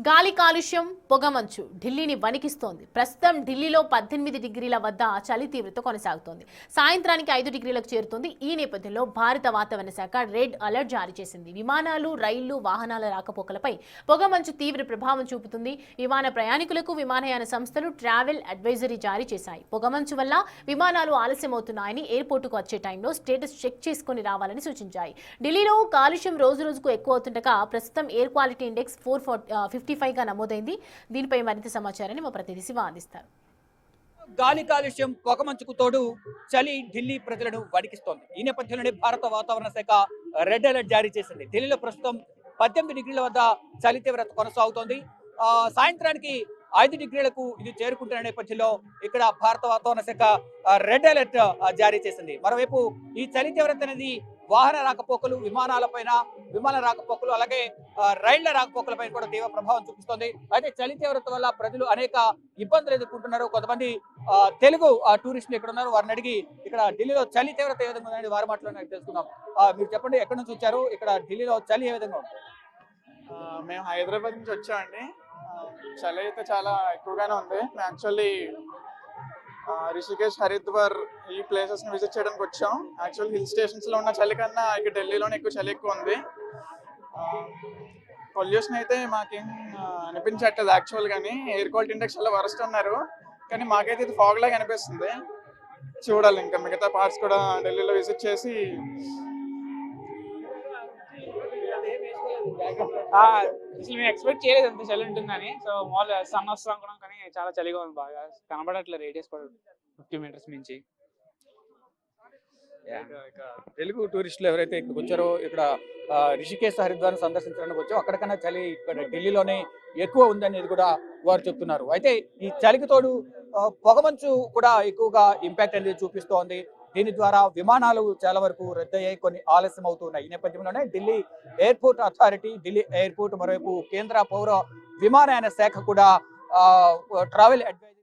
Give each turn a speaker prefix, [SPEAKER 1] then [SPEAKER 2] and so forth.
[SPEAKER 1] గాలి కాలుష్యం పొగమంచు ఢిల్లీని వణికిస్తోంది. ప్రస్తుతం ఢిల్లీలో 18 డిగ్రీల వద్ద చలి తీవ్రత కొనసాగుతోంది. సాయంత్రానికి 5 డిగ్రీలకు చేరుతుంది. ఈ నేపథ్యంలో భారత వాతావరణ శాఖ రెడ్ అలర్ట్ జారీ చేసింది. విమానాలు, రైళ్లు, వాహనాల రాకపోకలపై పొగమంచు తీవ్ర ప్రభావం చూపుతుంది. విమాన ప్రయాణికులకు విమానయాన సంస్థలు ట్రావెల్ అడ్వైజరీ జారీ చేశాయి. పొగమంచు వల్ల విమానాలు ఆలస్యమవుతున్నాయని, ఎయిర్పోర్టుకు వచ్చే టైంలో స్టేటస్ చెక్ చేసుకుని రావాలని సూచించాయి. ఢిల్లీలో కాలుష్యం రోజురోజుకు ఎక్కువ అవుతుండగా ప్రస్తుతం ఎయిర్ క్వాలిటీ ఇండెక్స్ 455గా నమోదైంది. దీనిపై మరింత సమాచారాన్ని మా ప్రతినిధి శివ అందిస్తారు.
[SPEAKER 2] గాలి కాలుష్యం పొగమంచుకు తోడు చలి ఢిల్లీ ప్రజలను వణికిస్తోంది. ఈ నేపథ్యంలోనే భారత వాతావరణ శాఖ రెడ్ అలర్ట్ జారీ చేసింది. ఢిల్లీలో ప్రస్తుతం 18 డిగ్రీల వద్ద చలి తీవ్రత కొనసాగుతోంది. సాయంత్రానికి 5 డిగ్రీలకు ఇది చేరుకుంటున్న నేపథ్యంలో ఇక్కడ భారత వాతావరణ శాఖ రెడ్ అలర్ట్ జారీ చేసింది. మరోవైపు ఈ చలి తీవ్రత అనేది వాహన రాకపోకలు, విమాన రాకపోకలు, అలాగే రైళ్ల రాకపోకలపై కూడా తీవ్ర ప్రభావం చూపిస్తోంది. అయితే చలి తీవ్రత వల్ల ప్రజలు అనేక ఇబ్బందులు ఎదుర్కొంటున్నారు. కొంతమంది తెలుగు టూరిస్టులు ఇక్కడ ఉన్నారు, వారిని అడిగి ఇక్కడ ఢిల్లీలో చలి తీవ్రత ఏ విధంగా ఉందని వారి మాటలో తెలుసుకుందాం. మీరు చెప్పండి, ఎక్కడి నుంచి వచ్చారు? ఇక్కడ ఢిల్లీలో చలి ఏ విధంగా ఉంది?
[SPEAKER 3] మేము హైదరాబాద్ నుంచి వచ్చామండి. చలి అయితే చాలా ఎక్కువగానే ఉంది. యాక్చువల్లీ రిషికేష్, హరిద్వార్ ఈ ప్లేసెస్ ని విజిట్ చేయడానికి వచ్చాం. యాక్చువల్ హిల్ స్టేషన్స్ లో ఉన్న చలి కన్నా ఇక్కడ ఢిల్లీలోనే ఎక్కువ చలి ఎక్కువ ఉంది. పొల్యూషన్ అయితే మాకేం అనిపించట్లేదు యాక్చువల్ గానీ. ఎయిర్ క్వాలిటీ ఇండెక్స్ చాలా వరస్ట్ అన్నారు, కానీ మాకైతే ఇది ఫాగ్ లాగా అనిపిస్తుంది. చూడాలి, ఇంకా మిగతా పార్ట్స్ కూడా ఢిల్లీలో విజిట్ చేసి.
[SPEAKER 4] అసలు మేము ఎక్స్పెక్ట్ చేయలేదు అంత చలి ఉంటుందని. సో మామూలుగా సన్ వస్తాం అనుకున్నాం, కానీ చాలా చలిగా ఉంది. బాగా కనబడట్లేదు రేడియస్ కూడా 50 మీటర్స్ మించి.
[SPEAKER 2] తెలుగు టూరిస్టులు ఎవరైతే ఇక్కడికి వచ్చారో, ఇక్కడ రిషికేశ్, హరిద్వార్ సందర్శించడానికి వచ్చారో అక్కడికన్నా చలి ఇక్కడ ఢిల్లీలోనే ఎక్కువ ఉందనేది కూడా వారు చెప్తున్నారు. అయితే ఈ చలికి తోడు పొగమంచు కూడా ఎక్కువగా ఇంపాక్ట్ అనేది చూపిస్తోంది. దీని ద్వారా విమానాలు చాలా వరకు రద్దయ్యాయి, కొన్ని ఆలస్యం అవుతున్నాయి. ఈ నేపథ్యంలోనే Delhi airport authority, Delhi airport, మరోవైపు కేంద్ర పౌర విమానయాన శాఖ కూడా ట్రావెల్ అడ్వైజరీ